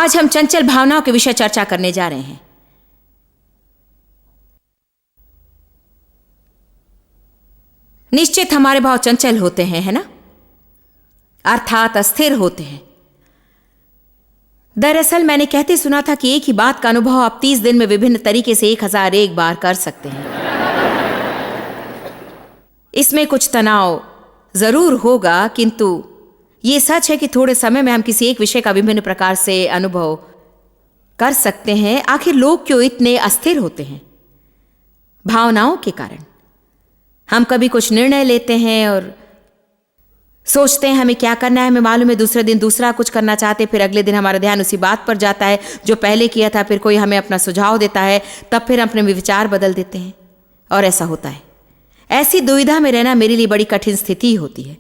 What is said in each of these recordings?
आज हम चंचल भावनाओं के विषय चर्चा करने जा रहे हैं। निश्चित हमारे भाव चंचल होते हैं, है ना, अर्थात अस्थिर होते हैं। दरअसल मैंने कहते सुना था कि एक ही बात का अनुभव आप 30 दिन में विभिन्न तरीके से 1001 बार कर सकते हैं। इसमें कुछ तनाव जरूर होगा, किंतु यह सच है कि थोड़े समय में हम किसी एक विषय का विभिन्न प्रकार से अनुभव कर सकते हैं। आखिर लोग क्यों इतने अस्थिर होते हैं? भावनाओं के कारण। हम कभी कुछ निर्णय लेते हैं और सोचते हैं हमें क्या करना है, हमें मालूम है, दूसरे दिन दूसरा कुछ करना चाहते, फिर अगले दिन हमारा ध्यान उसी बात पर जाता है जो पहले किया था, फिर कोई हमें अपना सुझाव देता है, तब फिर अपने विचार बदल देते हैं और ऐसा होता है। ऐसी दुविधा में रहना मेरे लिए बड़ी कठिन स्थिति होती है।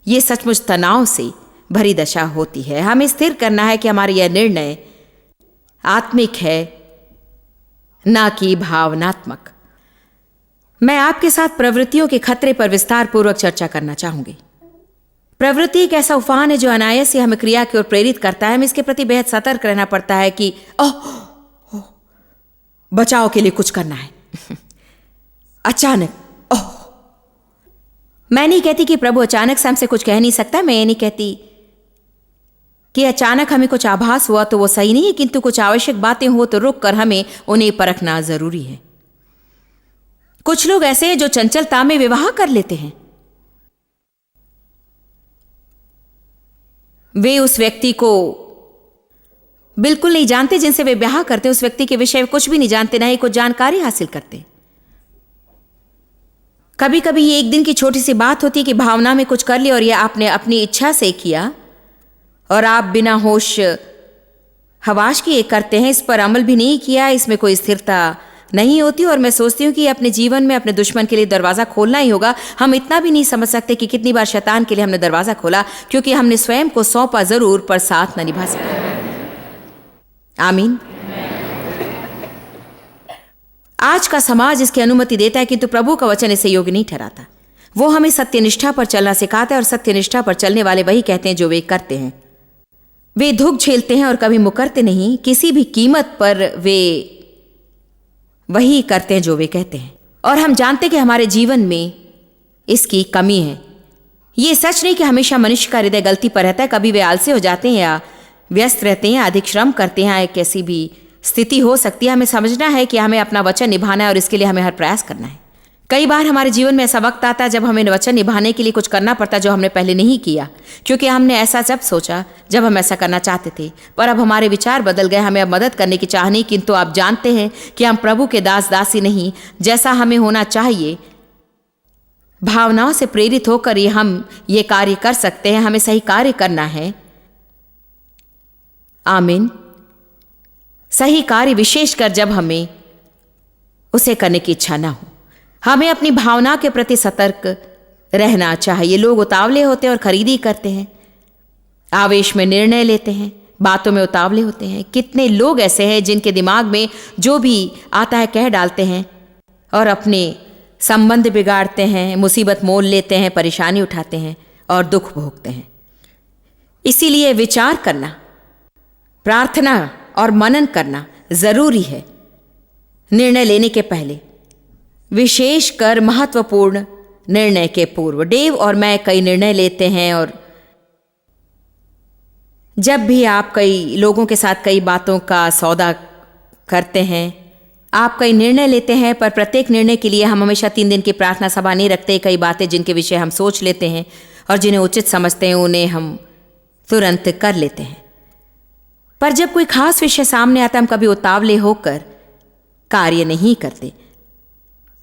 ये सचमुच तनाव से भरी दशा होती है। हमें स्थिर करना है कि हमारा यह निर्णय आत्मिक है, ना कि भावनात्मक। मैं आपके साथ प्रवृत्तियों के खतरे पर विस्तार पूर्वक चर्चा करना चाहूंगी। प्रवृत्ति एक ऐसा उफान है जो अनायास से हमें क्रिया की ओर प्रेरित करता है। हमें इसके प्रति बेहद सतर्क रहना पड़ता है कि बचाव के लिए कुछ करना है। अचानक मैं नहीं कहती कि प्रभु अचानक से हमसे कुछ कह नहीं सकता। मैं ये नहीं कहती कि अचानक हमें कुछ आभास हुआ तो वो सही नहीं है, किंतु कुछ आवश्यक बातें हो तो रुक कर हमें उन्हें परखना जरूरी है। कुछ लोग ऐसे हैं जो चंचलता में विवाह कर लेते हैं। वे उस व्यक्ति को बिल्कुल नहीं जानते जिनसे वे ब्याह करते, उस व्यक्ति के विषय में कुछ भी नहीं जानते, ना ही कुछ जानकारी हासिल करते। कभी कभी ये एक दिन की छोटी सी बात होती है कि भावना में कुछ कर लिया और यह आपने अपनी इच्छा से किया और आप बिना होश हवास किए करते हैं, इस पर अमल भी नहीं किया, इसमें कोई स्थिरता नहीं होती। और मैं सोचती हूँ कि अपने जीवन में अपने दुश्मन के लिए दरवाज़ा खोलना ही होगा। हम इतना भी नहीं समझ सकते कि कितनी बार शैतान के लिए हमने दरवाज़ा खोला, क्योंकि हमने स्वयं को सौंपा जरूर पर साथ न निभा सके। आमीन। आज का समाज इसकी अनुमति देता है, किंतु प्रभु का वचन इसे योग्य नहीं ठहराता। वो हमें सत्यनिष्ठा पर चलना सिखाता है और सत्यनिष्ठा पर चलने वाले वही कहते हैं जो वे करते हैं। वे दुख झेलते हैं और कभी मुकरते नहीं। किसी भी कीमत पर वे वही करते हैं जो वे कहते हैं। और हम जानते हैं कि हमारे जीवन में इसकी कमी है। ये सच नहीं कि हमेशा मनुष्य का हृदय गलती पर रहता है। कभी वे आलसी हो जाते हैं या व्यस्त रहते हैं, अधिक श्रम करते हैं, एक ऐसी भी स्थिति हो सकती है। हमें समझना है कि हमें अपना वचन निभाना है और इसके लिए हमें हर प्रयास करना है। कई बार हमारे जीवन में ऐसा वक्त आता है जब हमें वचन निभाने के लिए कुछ करना पड़ता जो हमने पहले नहीं किया, क्योंकि हमने ऐसा जब सोचा जब हम ऐसा करना चाहते थे, पर अब हमारे विचार बदल गए। हमें अब मदद करने की चाह नहीं, किंतु आप जानते हैं कि हम प्रभु के दास दासी नहीं जैसा हमें होना चाहिए। भावनाओं से प्रेरित होकर ही हम ये कार्य कर सकते हैं। हमें सही कार्य करना है। आमीन। सही कार्य, विशेषकर जब हमें उसे करने की इच्छा ना हो। हमें अपनी भावना के प्रति सतर्क रहना चाहिए। लोग उतावले होते हैं और खरीदी करते हैं, आवेश में निर्णय लेते हैं, बातों में उतावले होते हैं। कितने लोग ऐसे हैं जिनके दिमाग में जो भी आता है कह डालते हैं और अपने संबंध बिगाड़ते हैं, मुसीबत मोल लेते हैं, परेशानी उठाते हैं और दुख भोगते हैं। इसीलिए विचार करना, प्रार्थना और मनन करना जरूरी है निर्णय लेने के पहले, विशेषकर महत्वपूर्ण निर्णय के पूर्व। डेव और मैं कई निर्णय लेते हैं और जब भी आप कई लोगों के साथ कई बातों का सौदा करते हैं, आप कई निर्णय लेते हैं, पर प्रत्येक निर्णय के लिए हम हमेशा 3 दिन की प्रार्थना सभा नहीं रखते। कई बातें जिनके विषय हम सोच लेते हैं और जिन्हें उचित समझते हैं उन्हें हम तुरंत कर लेते हैं, पर जब कोई खास विषय सामने आता है हम कभी उतावले होकर कार्य नहीं करते।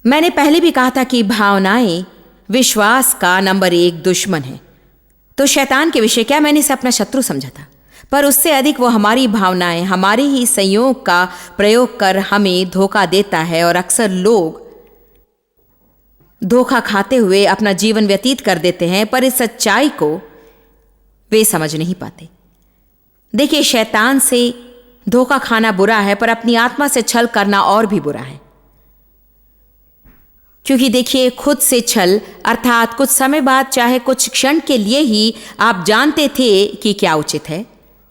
मैंने पहले भी कहा था कि भावनाएं विश्वास का नंबर 1 दुश्मन है। तो शैतान के विषय क्या मैंने इसे अपना शत्रु समझा था, पर उससे अधिक वो हमारी भावनाएं, हमारे ही संयोग का प्रयोग कर हमें धोखा देता है। और अक्सर लोग धोखा खाते हुए अपना जीवन व्यतीत कर देते हैं, पर इस सच्चाई को वे समझ नहीं पाते। देखिए, शैतान से धोखा खाना बुरा है, पर अपनी आत्मा से छल करना और भी बुरा है। क्योंकि देखिए, खुद से छल अर्थात कुछ समय बाद, चाहे कुछ क्षण के लिए ही आप जानते थे कि क्या उचित है,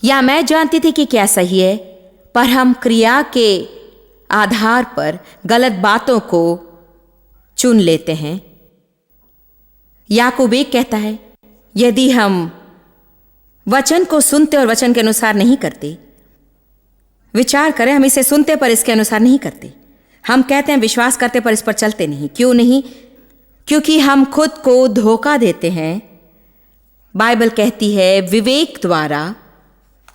या मैं जानती थी कि क्या सही है, पर हम क्रिया के आधार पर गलत बातों को चुन लेते हैं। याकूब 1 कहता है, यदि हम वचन को सुनते और वचन के अनुसार नहीं करते, विचार करें, हम इसे सुनते पर इसके अनुसार नहीं करते। हम कहते हैं विश्वास करते पर इस पर चलते नहीं। क्यों नहीं? क्योंकि हम खुद को धोखा देते हैं। बाइबल कहती है विवेक द्वारा,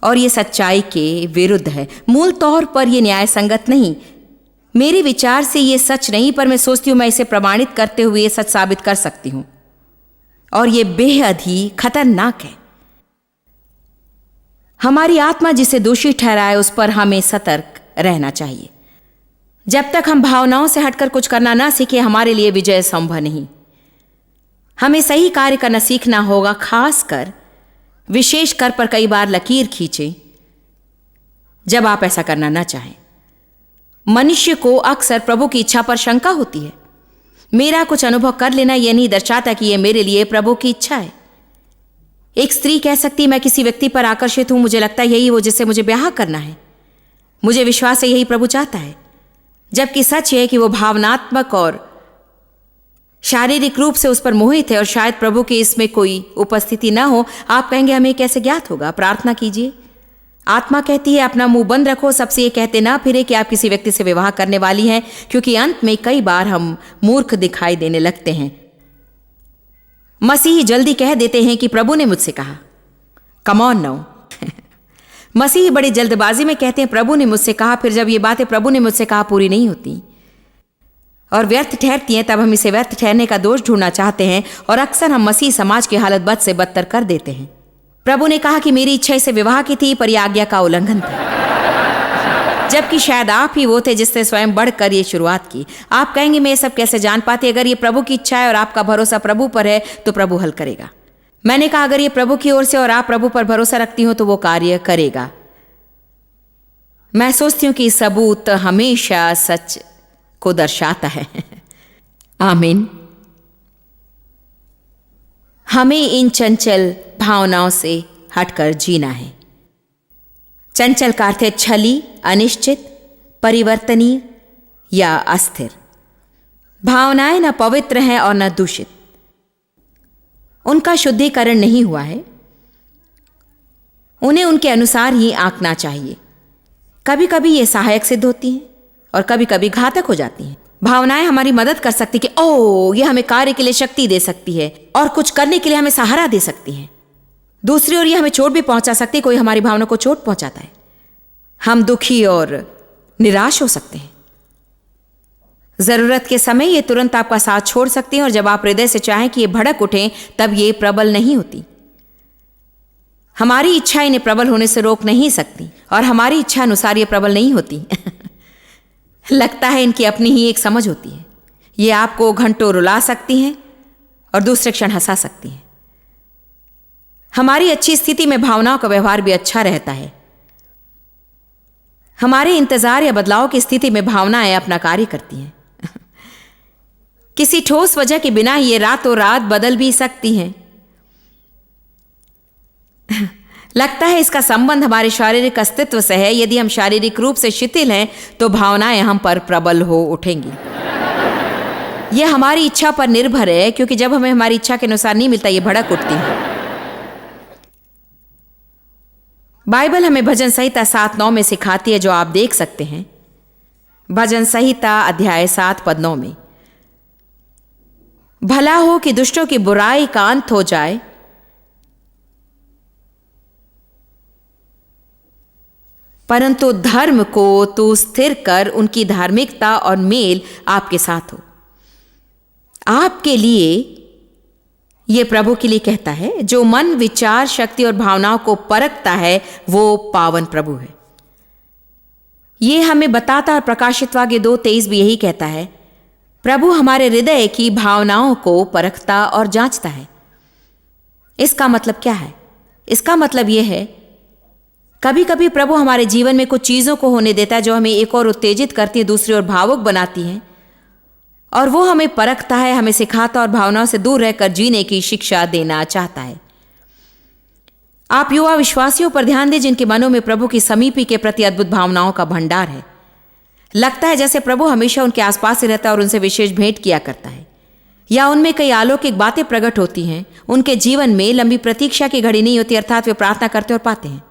और ये सच्चाई के विरुद्ध है। मूल तौर पर यह न्याय संगत नहीं, मेरे विचार से यह सच नहीं, पर मैं सोचती हूं मैं इसे प्रमाणित करते हुए सच साबित कर सकती हूं, और यह बेहद ही खतरनाक है। हमारी आत्मा जिसे दोषी ठहराए उस पर हमें सतर्क रहना चाहिए। जब तक हम भावनाओं से हटकर कुछ करना ना सीखे, हमारे लिए विजय संभव नहीं। हमें सही कार्य करना सीखना होगा, खासकर विशेष कर पर कई बार लकीर खींचे जब आप ऐसा करना ना चाहें। मनुष्य को अक्सर प्रभु की इच्छा पर शंका होती है। मेरा कुछ अनुभव कर लेना यह नहीं दर्शाता कि यह मेरे लिए प्रभु की इच्छा है। एक स्त्री कह सकती, मैं किसी व्यक्ति पर आकर्षित हूं, मुझे लगता है यही वो जिससे मुझे ब्याह करना है, मुझे विश्वास है यही प्रभु चाहता है। जबकि सच है कि वो भावनात्मक और शारीरिक रूप से उस पर मोहित है, और शायद प्रभु की इसमें कोई उपस्थिति ना हो। आप कहेंगे हमें कैसे ज्ञात होगा? प्रार्थना कीजिए। आत्मा कहती है अपना मुंह बंद रखो, सबसे ये कहते ना फिरे कि आप किसी व्यक्ति से विवाह करने वाली हैं, क्योंकि अंत में कई बार हम मूर्ख दिखाई देने लगते हैं। मसीह जल्दी कह देते हैं कि प्रभु ने मुझसे कहा। Come on now. मसीह बड़ी जल्दबाजी में कहते हैं प्रभु ने मुझसे कहा, फिर जब ये बातें प्रभु ने मुझसे कहा पूरी नहीं होती और व्यर्थ ठहरती हैं, तब हम इसे व्यर्थ ठहरने का दोष ढूंढना चाहते हैं, और अक्सर हम मसीह समाज की हालत बद से बदतर कर देते हैं। प्रभु ने कहा कि मेरी इच्छा इसे विवाह की थी, पर यह आज्ञा का उल्लंघन था, जबकि शायद आप ही वो थे जिसने स्वयं बढ़कर ये शुरुआत की। आप कहेंगे मैं ये सब कैसे जान पाती? अगर ये प्रभु की इच्छा है और आपका भरोसा प्रभु पर है तो प्रभु हल करेगा। मैंने कहा अगर ये प्रभु की ओर से और आप प्रभु पर भरोसा रखती हो तो वो कार्य करेगा। मैं सोचती हूं कि सबूत हमेशा सच को दर्शाता है। आमीन। हमें इन चंचल भावनाओं से हटकर जीना है। चंचल का अर्थ है छली, अनिश्चित, परिवर्तनीय या अस्थिर। भावनाएं न पवित्र हैं और न दूषित, उनका शुद्धिकरण नहीं हुआ है। उन्हें उनके अनुसार ही आंकना चाहिए। कभी कभी ये सहायक सिद्ध होती हैं और कभी कभी घातक हो जाती हैं। भावनाएं हमारी मदद कर सकती कि ओह ये हमें कार्य के लिए शक्ति दे सकती है और कुछ करने के लिए हमें सहारा दे सकती हैं। दूसरी ओर ये हमें चोट भी पहुंचा सकती है। कोई हमारी भावना को चोट पहुंचाता है, हम दुखी और निराश हो सकते हैं। जरूरत के समय ये तुरंत आपका साथ छोड़ सकती हैं, और जब आप हृदय से चाहें कि ये भड़क उठें तब ये प्रबल नहीं होती। हमारी इच्छा इन्हें प्रबल होने से रोक नहीं सकती, और हमारी इच्छा अनुसार ये प्रबल नहीं होती। लगता है इनकी अपनी ही एक समझ होती है। ये आपको घंटों रुला सकती हैं और दूसरे क्षण हंसा सकती हैं। हमारी अच्छी स्थिति में भावनाओं का व्यवहार भी अच्छा रहता है। हमारे इंतजार या बदलाव की स्थिति में भावनाएं अपना कार्य करती हैं। किसी ठोस वजह के बिना ये रातों रात बदल भी सकती हैं। लगता है इसका संबंध हमारे शारीरिक अस्तित्व से है। यदि हम शारीरिक रूप से शिथिल हैं तो भावनाएं हम पर प्रबल हो उठेंगी। यह हमारी इच्छा पर निर्भर है, क्योंकि जब हमें हमारी इच्छा के अनुसार नहीं मिलता ये भड़क उठती है। बाइबल हमें भजन संहिता 7:9 में सिखाती है, जो आप देख सकते हैं। भजन संहिता अध्याय 7 पद 9 में, भला हो कि दुष्टों की बुराई का अंत हो जाए, परंतु धर्म को तू स्थिर कर, उनकी धार्मिकता और मेल आपके साथ हो। आपके लिए, यह प्रभु के लिए कहता है। जो मन, विचार, शक्ति और भावनाओं को परखता है वो पावन प्रभु है। यह हमें बताता और प्रकाशित वाक्य 2:23 भी यही कहता है। प्रभु हमारे हृदय की भावनाओं को परखता और जांचता है। इसका मतलब क्या है? इसका मतलब यह है कभी कभी प्रभु हमारे जीवन में कुछ चीजों को होने देता है जो हमें एक और उत्तेजित करती है, दूसरी ओर भावुक बनाती हैं, और वो हमें परखता है, हमें सिखाता और भावनाओं से दूर रहकर जीने की शिक्षा देना चाहता है। आप युवा विश्वासियों पर ध्यान दें जिनके मनों में प्रभु की समीपी के प्रति अद्भुत भावनाओं का भंडार है। लगता है जैसे प्रभु हमेशा उनके आसपास ही रहता है और उनसे विशेष भेंट किया करता है, या उनमें कई अलौकिक बातें प्रकट होती हैं। उनके जीवन में लंबी प्रतीक्षा की घड़ी नहीं होती, अर्थात वे प्रार्थना करते और पाते हैं।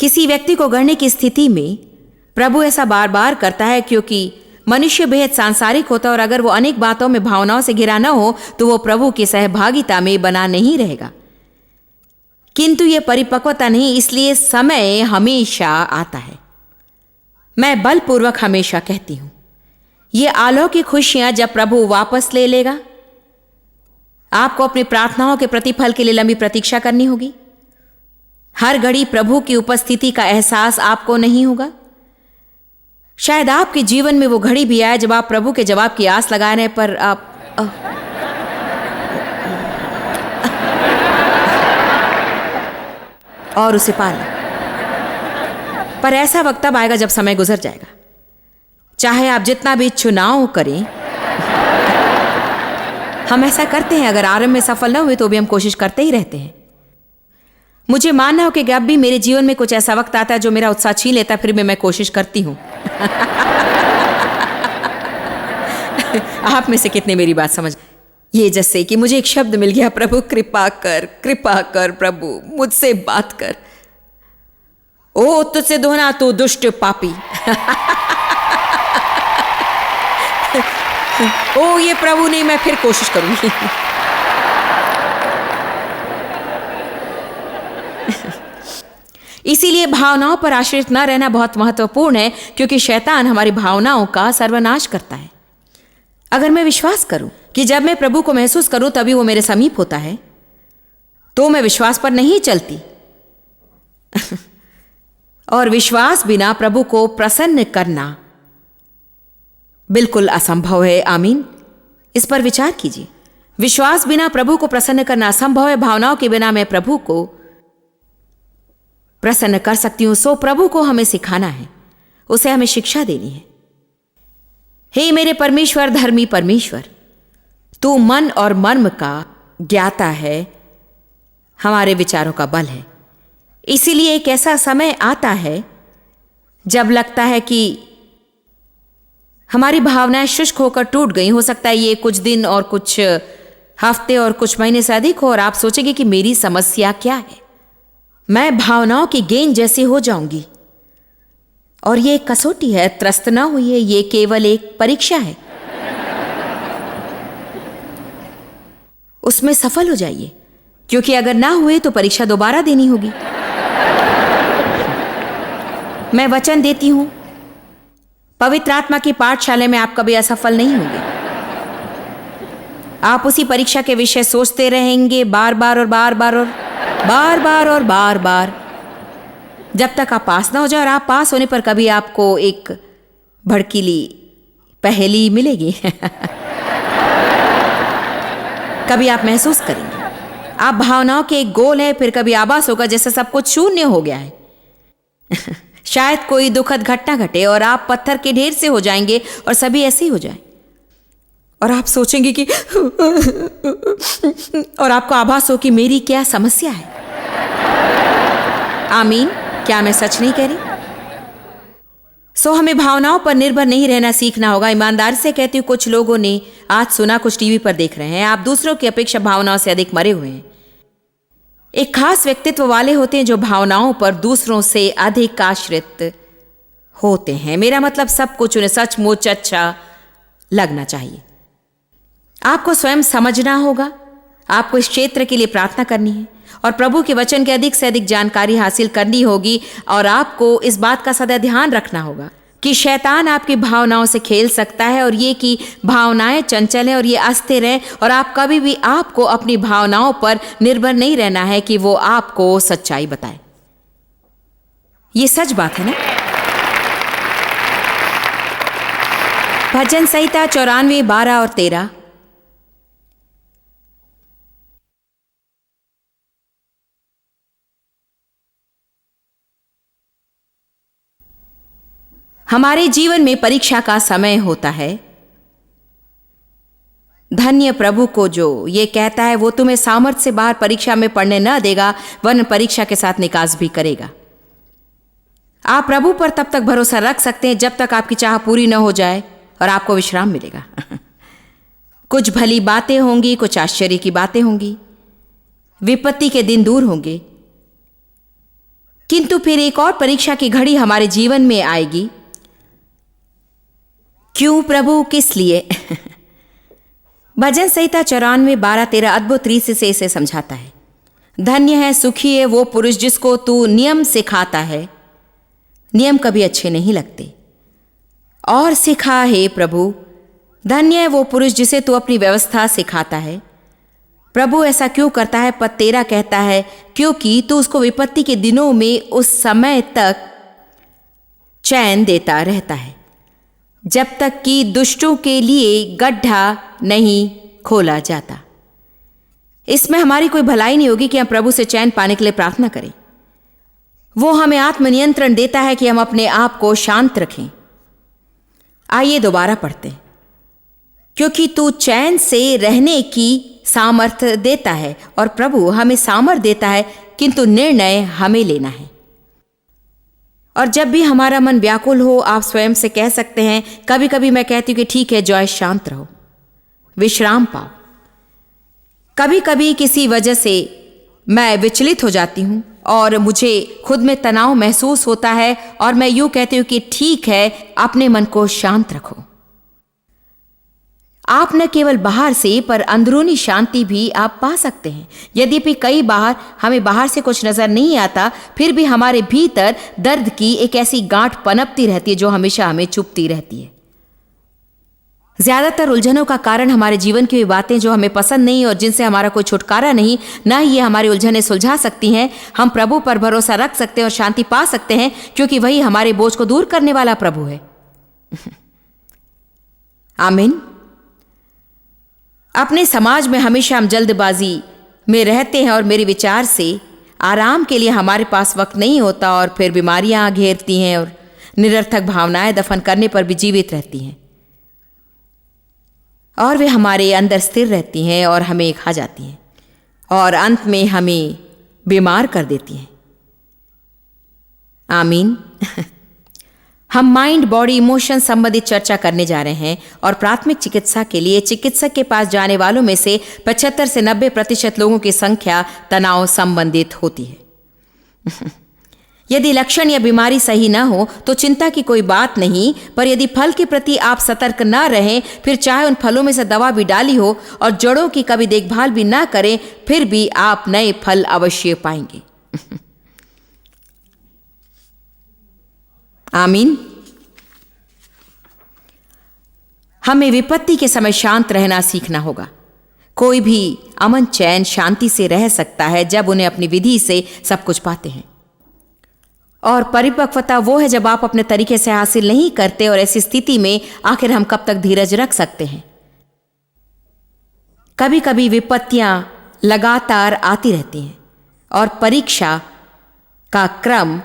किसी व्यक्ति को गढ़ने की स्थिति में प्रभु ऐसा बार बार करता है क्योंकि मनुष्य बेहद सांसारिक होता है और अगर वो अनेक बातों में भावनाओं से घिरा न हो तो वो प्रभु की सहभागिता में बना नहीं रहेगा। किंतु ये परिपक्वता नहीं, इसलिए समय हमेशा आता है। मैं बलपूर्वक हमेशा कहती हूं, ये अलौकिक खुशियां जब प्रभु वापस ले लेगा, आपको अपनी प्रार्थनाओं के प्रतिफल के लिए लंबी प्रतीक्षा करनी होगी। हर घड़ी प्रभु की उपस्थिति का एहसास आपको नहीं होगा। शायद आपके जीवन में वो घड़ी भी आए जब आप प्रभु के जवाब की आस लगाने पर आप और उसे पा लें। पर ऐसा वक्त तब आएगा जब समय गुजर जाएगा। चाहे आप जितना भी चुनाव करें, हम ऐसा करते हैं। अगर आरंभ में सफल न हुए तो भी हम कोशिश करते ही रहते हैं। मुझे मानना हो कि अब भी मेरे जीवन में कुछ ऐसा वक्त आता है जो मेरा उत्साह छीन लेता है, फिर भी मैं कोशिश करती हूं। आप में से कितने मेरी बात समझ? ये जैसे कि मुझे एक शब्द मिल गया, प्रभु कृपा कर प्रभु मुझसे बात कर। ओ तुझसे धोना तू दुष्ट पापी। ओ ये प्रभु नहीं, मैं फिर कोशिश करूंगी। इसीलिए भावनाओं पर आश्रित न रहना बहुत महत्वपूर्ण है, क्योंकि शैतान हमारी भावनाओं का सर्वनाश करता है। अगर मैं विश्वास करूं कि जब मैं प्रभु को महसूस करूं तभी वो मेरे समीप होता है, तो मैं विश्वास पर नहीं चलती। और विश्वास बिना प्रभु को प्रसन्न करना बिल्कुल असंभव है। आमीन। इस पर विचार कीजिए। विश्वास बिना प्रभु को प्रसन्न करना असंभव है। भावनाओं के बिना मैं प्रभु को प्रसन्न कर सकती हूं। सो प्रभु को हमें सिखाना है, उसे हमें शिक्षा देनी है। हे मेरे परमेश्वर, धर्मी परमेश्वर, तू मन और मर्म का ज्ञाता है, हमारे विचारों का बल है। इसीलिए एक ऐसा समय आता है जब लगता है कि हमारी भावनाएं शुष्क होकर टूट गई। हो सकता है ये कुछ दिन और कुछ हफ्ते और कुछ महीने से अधिक हो, और आप सोचेंगे कि मेरी समस्या क्या है। मैं भावनाओं की गेंद जैसी हो जाऊंगी। और ये एक कसौटी है, त्रस्त ना हुई है, ये केवल एक परीक्षा है। उसमें सफल हो जाइए, क्योंकि अगर ना हुए तो परीक्षा दोबारा देनी होगी। मैं वचन देती हूं, पवित्र आत्मा की पाठशाला में आप कभी असफल नहीं होंगे। आप उसी परीक्षा के विषय सोचते रहेंगे बार बार और बार बार और बार बार और बार बार, जब तक आप पास ना हो जाए। और आप पास होने पर कभी आपको एक भड़कीली पहेली मिलेगी। कभी आप महसूस करेंगे आप भावनाओं के एक गोल है, फिर कभी आभास होगा जैसे सब कुछ शून्य हो गया है। शायद कोई दुखद घटना घटे और आप पत्थर के ढेर से हो जाएंगे और सभी ऐसे ही हो जाए, और आप सोचेंगे कि और आपको आभास हो कि मेरी क्या समस्या है। आमीन। क्या मैं सच नहीं कह रही? सो हमें भावनाओं पर निर्भर नहीं रहना सीखना होगा। ईमानदारी से कहती हूँ, कुछ लोगों ने आज सुना, कुछ टीवी पर देख रहे हैं, आप दूसरों की अपेक्षा भावनाओं से अधिक मरे हुए हैं। एक खास व्यक्तित्व वाले होते हैं जो भावनाओं पर दूसरों से अधिक आश्रित होते हैं। मेरा मतलब सब कुछ उन्हें सचमुच अच्छा लगना चाहिए। आपको स्वयं समझना होगा, आपको इस क्षेत्र के लिए प्रार्थना करनी है और प्रभु के वचन की अधिक से अधिक जानकारी हासिल करनी होगी। और आपको इस बात का सदा ध्यान रखना होगा कि शैतान आपकी भावनाओं से खेल सकता है, और ये कि भावनाएं चंचल हैं और ये अस्थिर हैं, और आप कभी भी आपको अपनी भावनाओं पर निर्भर नहीं रहना है कि वो आपको सच्चाई बताए। ये सच बात है ना? भजन संहिता 94, 12 और 13। हमारे जीवन में परीक्षा का समय होता है धन्य प्रभु को जो ये कहता है वो तुम्हें सामर्थ्य से बाहर परीक्षा में पढ़ने न देगा, वरन परीक्षा के साथ निकास भी करेगा। आप प्रभु पर तब तक भरोसा रख सकते हैं जब तक आपकी चाह पूरी न हो जाए और आपको विश्राम मिलेगा। कुछ भली बातें होंगी, कुछ आश्चर्य की बातें होंगी, विपत्ति के दिन दूर होंगे, किंतु फिर एक और परीक्षा की घड़ी हमारे जीवन में आएगी। क्यों प्रभु, किस लिए? भजन संहिता 94:12-13 अद्भुत रीति से इसे समझाता है। धन्य है, सुखी है वो पुरुष जिसको तू नियम सिखाता है। नियम कभी अच्छे नहीं लगते। और सिखा है प्रभु, धन्य है वो पुरुष जिसे तू अपनी व्यवस्था सिखाता है। प्रभु ऐसा क्यों करता है? पद 13 कहता है, क्योंकि तू उसको विपत्ति के दिनों में उस समय तक चैन देता रहता है जब तक कि दुष्टों के लिए गड्ढा नहीं खोला जाता। इसमें हमारी कोई भलाई नहीं होगी कि हम प्रभु से चैन पाने के लिए प्रार्थना करें। वो हमें आत्मनियंत्रण देता है कि हम अपने आप को शांत रखें। आइए दोबारा पढ़ते हैं। क्योंकि तू चैन से रहने की सामर्थ्य देता है, और प्रभु हमें सामर्थ्य देता है, किंतु निर्णय हमें लेना है। और जब भी हमारा मन व्याकुल हो, आप स्वयं से कह सकते हैं, कभी कभी मैं कहती हूं कि ठीक है जॉय, शांत रहो, विश्राम पाओ। कभी कभी किसी वजह से मैं विचलित हो जाती हूं और मुझे खुद में तनाव महसूस होता है, और मैं यूं कहती हूं कि ठीक है, अपने मन को शांत रखो। आप न केवल बाहर से पर अंदरूनी शांति भी आप पा सकते हैं। यद्यपि कई बार हमें बाहर से कुछ नजर नहीं आता, फिर भी हमारे भीतर दर्द की एक ऐसी गांठ पनपती रहती है जो हमेशा हमें चुभती रहती है। ज्यादातर उलझनों का कारण हमारे जीवन की वे बातें जो हमें पसंद नहीं और जिनसे हमारा कोई छुटकारा नहीं, ना ही ये हमारी उलझनें सुलझा सकती हैं। हम प्रभु पर भरोसा रख सकते हैं और शांति पा सकते हैं, क्योंकि वही हमारे बोझ को दूर करने वाला प्रभु है। आमीन। अपने समाज में हमेशा हम जल्दबाजी में रहते हैं और मेरे विचार से आराम के लिए हमारे पास वक्त नहीं होता, और फिर बीमारियां घेरती हैं और निरर्थक भावनाएं दफन करने पर भी जीवित रहती हैं, और वे हमारे अंदर स्थिर रहती हैं और हमें खा जाती हैं और अंत में हमें बीमार कर देती हैं। आमीन। हम माइंड, बॉडी, इमोशन संबंधित चर्चा करने जा रहे हैं, और प्राथमिक चिकित्सा के लिए चिकित्सक के पास जाने वालों में से 75 से 90% लोगों की संख्या तनाव संबंधित होती है। यदि लक्षण या बीमारी सही न हो तो चिंता की कोई बात नहीं, पर यदि फल के प्रति आप सतर्क न रहें, फिर चाहे उन फलों में से दवा भी डाली हो और जड़ों की कभी देखभाल भी ना करें, फिर भी आप नए फल अवश्य पाएंगे। आमीन। हमें विपत्ति के समय शांत रहना सीखना होगा। कोई भी अमन, चैन, शांति से रह सकता है जब उन्हें अपनी विधि से सब कुछ पाते हैं। और परिपक्वता वो है जब आप अपने तरीके से हासिल नहीं करते, और ऐसी स्थिति में आखिर हम कब तक धीरज रख सकते हैं? कभी कभी विपत्तियां लगातार आती रहती हैं, और परीक्षा का क्रम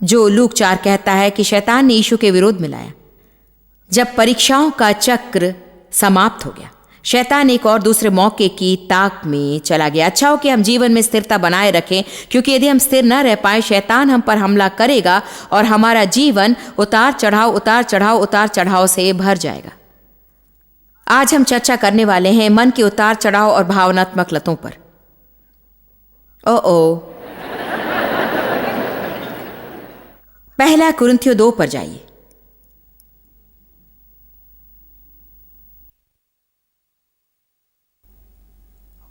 जो लूक 4 कहता है कि शैतान ने यीशु के विरोध में लाया। जब परीक्षाओं का चक्र समाप्त हो गया, शैतान एक और दूसरे मौके की ताक में चला गया। अच्छा हो कि हम जीवन में स्थिरता बनाए रखें, क्योंकि यदि हम स्थिर न रह पाए, शैतान हम पर हमला करेगा और हमारा जीवन उतार चढ़ाव से भर जाएगा। आज हम चर्चा करने वाले हैं मन के उतार चढ़ाव और भावनात्मक लतों पर। पहला कुरिन्थियों 2 पर जाइए।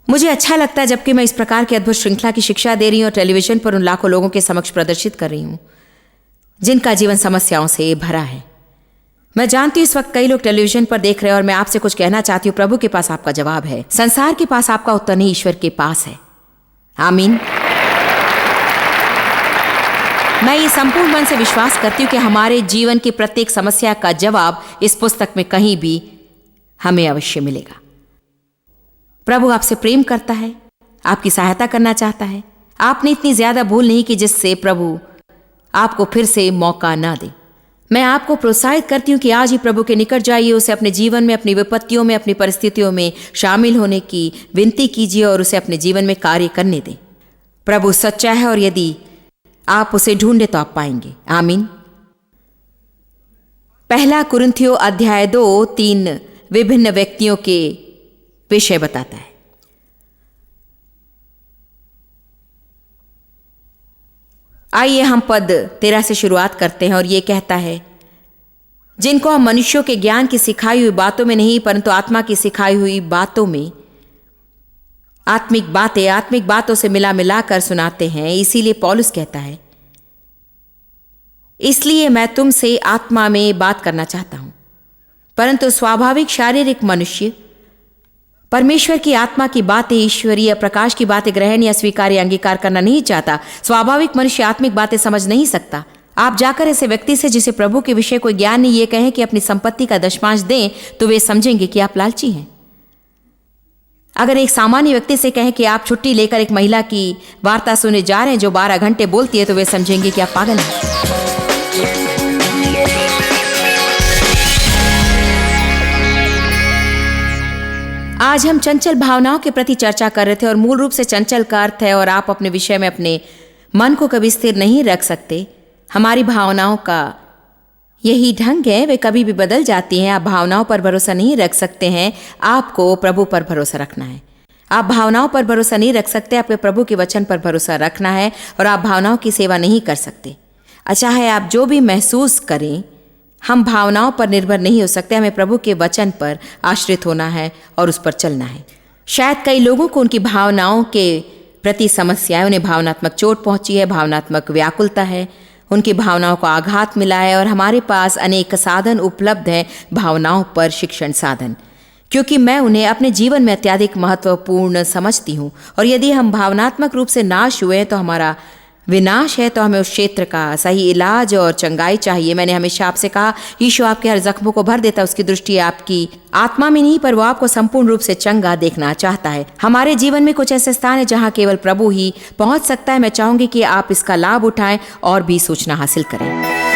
मुझे अच्छा लगता है जबकि मैं इस प्रकार की अद्भुत श्रृंखला की शिक्षा दे रही हूं और टेलीविजन पर उन लाखों लोगों के समक्ष प्रदर्शित कर रही हूं जिनका जीवन समस्याओं से भरा है। मैं जानती हूं इस वक्त कई लोग टेलीविजन पर देख रहे हैं, और मैं आपसे कुछ कहना चाहती हूं। प्रभु के पास आपका जवाब है। संसार के पास आपका उत्तर नहीं, ईश्वर के पास है। आमीन। मैं ये संपूर्ण मन से विश्वास करती हूं कि हमारे जीवन की प्रत्येक समस्या का जवाब इस पुस्तक में कहीं भी हमें अवश्य मिलेगा। प्रभु आपसे प्रेम करता है, आपकी सहायता करना चाहता है। आपने इतनी ज्यादा भूल नहीं की जिससे प्रभु आपको फिर से मौका ना दे। मैं आपको प्रोत्साहित करती हूँ कि आज ही प्रभु के निकट जाइए, उसे अपने जीवन में, अपनी विपत्तियों में, अपनी परिस्थितियों में शामिल होने की विनती कीजिए और उसे अपने जीवन में कार्य करने दें। प्रभु सच्चा है और यदि आप उसे ढूंढे तो आप पाएंगे। आमीन। पहला कुरिन्थियों अध्याय 2-3 विभिन्न व्यक्तियों के विषय बताता है। आइए हम पद 13 से शुरुआत करते हैं और ये कहता है, जिनको हम मनुष्यों के ज्ञान की सिखाई हुई बातों में नहीं परंतु आत्मा की सिखाई हुई बातों में आत्मिक बातों से मिला कर सुनाते हैं। इसीलिए पौलुस कहता है, इसलिए मैं तुमसे आत्मा में बात करना चाहता हूं, परंतु स्वाभाविक शारीरिक मनुष्य परमेश्वर की आत्मा की बातें, ईश्वरीय प्रकाश की बातें ग्रहण या स्वीकार या अंगीकार करना नहीं चाहता। स्वाभाविक मनुष्य आत्मिक बातें समझ नहीं सकता। आप जाकर ऐसे व्यक्ति से जिसे प्रभु के विषय कोई ज्ञान नहीं, ये कहें कि अपनी संपत्ति का दशमांश दें, तो वे समझेंगे कि आप लालची हैं। अगर एक सामान्य व्यक्ति से कहें कि आप छुट्टी लेकर एक महिला की वार्ता सुनने जा रहे हैं जो 12 घंटे बोलती है, तो वे समझेंगे कि आप पागल हैं। आज हम चंचल भावनाओं के प्रति चर्चा कर रहे थे और मूल रूप से चंचल का अर्थ है और आप अपने विषय में अपने मन को कभी स्थिर नहीं रख सकते। हमारी भावनाओं का यही ढंग है, वे कभी भी बदल जाती हैं। आप भावनाओं पर भरोसा नहीं रख सकते हैं, आपको प्रभु पर भरोसा रखना है। आप भावनाओं पर भरोसा नहीं रख सकते, आपके प्रभु के वचन पर भरोसा रखना है और आप भावनाओं की सेवा नहीं कर सकते। अच्छा है, आप जो भी महसूस करें, हम भावनाओं पर निर्भर नहीं हो सकते। हमें प्रभु के वचन पर आश्रित होना है और उस पर चलना है। शायद कई लोगों को उनकी भावनाओं के प्रति समस्याएं, उन्हें भावनात्मक चोट पहुंची है, भावनात्मक व्याकुलता है, उनकी भावनाओं को आघात मिला है और हमारे पास अनेक साधन उपलब्ध हैं भावनाओं पर शिक्षण साधन, क्योंकि मैं उन्हें अपने जीवन में अत्यधिक महत्वपूर्ण समझती हूँ। और यदि हम भावनात्मक रूप से नाश हुए तो हमारा विनाश है, तो हमें उस क्षेत्र का सही इलाज और चंगाई चाहिए। मैंने हमेशा आपसे कहा, यीशु आपके हर जख्मों को भर देता है। उसकी दृष्टि आपकी आत्मा में नहीं, पर वो आपको संपूर्ण रूप से चंगा देखना चाहता है। हमारे जीवन में कुछ ऐसे स्थान है जहाँ केवल प्रभु ही पहुँच सकता है। मैं चाहूंगी कि आप इसका लाभ उठाएं और भी सूचना हासिल करें।